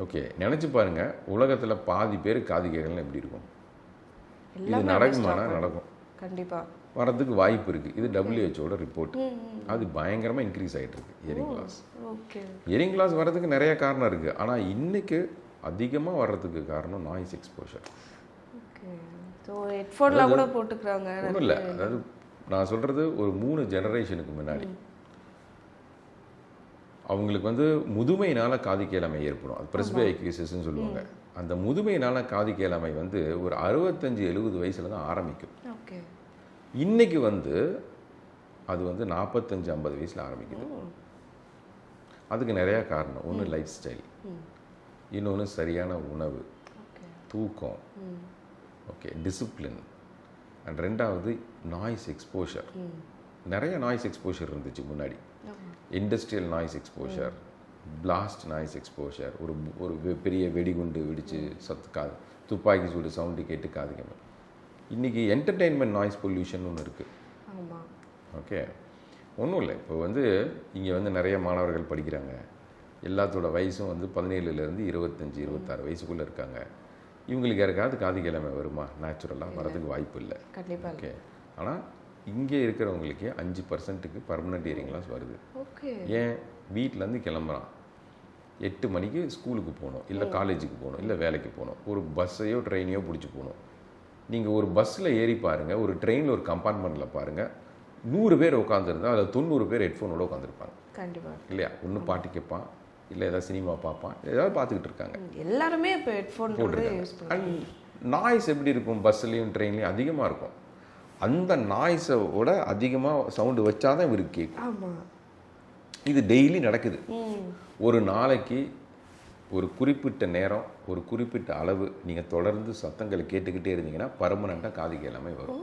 Okay, நினச்சி பாருங்கள், உலகத்தில் பாதி பேர் காது கேட்கலாம் எப்படி இருக்கும்? இது எல்லாமே நடக்குமானா நடக்கும், கண்டிப்பாக வரதுக்கு வாய்ப்பு இருக்குது. இது WHO ரிப்போர்ட். அது பயங்கரமாக இன்க்ரீஸ் ஆகிட்டு இருக்கு hearing loss. Okay. Hearing loss வர்றதுக்கு நிறைய காரணம் இருக்குது. ஆனால் இன்றைக்கு அதிகமாக வர்றதுக்கு காரணம் நாய்ஸ் எக்ஸ்போஷர். ஓகே. ஸோ ஹெட்ஃபோன்லாம் கூட போட்டுக்கிறாங்க. ஒன்றும் இல்லை, அதாவது நான் சொல்கிறது ஒரு 3 ஜெனரேஷனுக்கு முன்னாடி அவங்களுக்கு வந்து முதுமையினால் காது கேளாமை ஏற்படும். அது ப்ரெஸ்பைக்யூசிஸ்ன்னு சொல்லுவாங்க. அந்த முதுமையினால் காது கேளாமை வந்து ஒரு 65-70 வயசில் தான் ஆரம்பிக்கும். ஓகே. இன்னைக்கு வந்து அது வந்து 45-50 வயசில் ஆரம்பிக்குது. அதுக்கு நிறையா காரணம். ஒன்று லைஃப் ஸ்டைல், இன்னொன்று சரியான உணவு, தூக்கம், ஓகே, டிசிப்ளின், அண்ட் ரெண்டாவது நாய்ஸ் எக்ஸ்போஷர். நிறைய நாய்ஸ் எக்ஸ்போஷர் இருந்துச்சு முன்னாடி. Industrial noise exposure, blast noise exposure, ஒரு பெரிய வெடிகுண்டு வெடித்து காது, துப்பாக்கி சூடு சவுண்டு கேட்டு காதுக்கணும். இன்றைக்கி என்டர்டெயின்மெண்ட் நாய்ஸ் பொல்யூஷன் ஒன்று இருக்குது. ஓகே, ஒன்றும் இல்லை. இப்போ வந்து இங்கே வந்து நிறைய மாணவர்கள் படிக்கிறாங்க. எல்லாத்தோட வயசும் வந்து 17லேருந்து 25-26 வயசுக்குள்ளே இருக்காங்க. இவங்களுக்கு யாருக்காவது காது கேளாமை வருமா? நேச்சுரலாக வரதுக்கு வாய்ப்பு இல்லை. ஓகே, ஆனால் இங்கே இருக்கிறவங்களுக்கே 5%க்கு பர்மனெண்ட் ஹியரிங் லாஸ் வருது. ஏன்? வீட்டிலேருந்து கிளம்புறான், 8 மணிக்கு ஸ்கூலுக்கு போகணும், இல்லை காலேஜுக்கு போகணும், இல்லை வேலைக்கு போகணும், ஒரு பஸ்ஸையோ ட்ரெயினையோ பிடிச்சி போகணும். நீங்கள் ஒரு பஸ்ஸில் ஏறி பாருங்கள், ஒரு ட்ரெயினில் ஒரு கம்பார்ட்மெண்ட்டில் பாருங்கள், 100 பேர் உட்காந்துருந்தா அதில் 90 பேர் ஹெட்ஃபோனோட உட்காந்துருப்பாங்க. கண்டிப்பாக இல்லையா? ஒன்று பாட்டு கேட்பான், இல்லை ஏதாவது சினிமா பார்ப்பான், ஏதாவது பார்த்துக்கிட்டு இருக்காங்க. எல்லாருமே இப்போ ஹெட்ஃபோன் போட்டுருக்காங்க. அண்ட் நாய்ஸ் எப்படி இருக்கும்? பஸ்ஸுலேயும் ட்ரெயின்லேயும் அதிகமாக இருக்கும். அந்த நாய்ஸோட அதிகமாக சவுண்டு வச்சாதான் இவருக்கு கேட்கும். இது டெய்லி நடக்குது. ஒரு நாளைக்கு ஒரு குறிப்பிட்ட நேரம், ஒரு குறிப்பிட்ட அளவு நீங்கள் தொடர்ந்து சத்தங்களை கேட்டுக்கிட்டே இருந்தீங்கன்னா பர்மனெண்ட்டாக காது கேளாமை வரும்.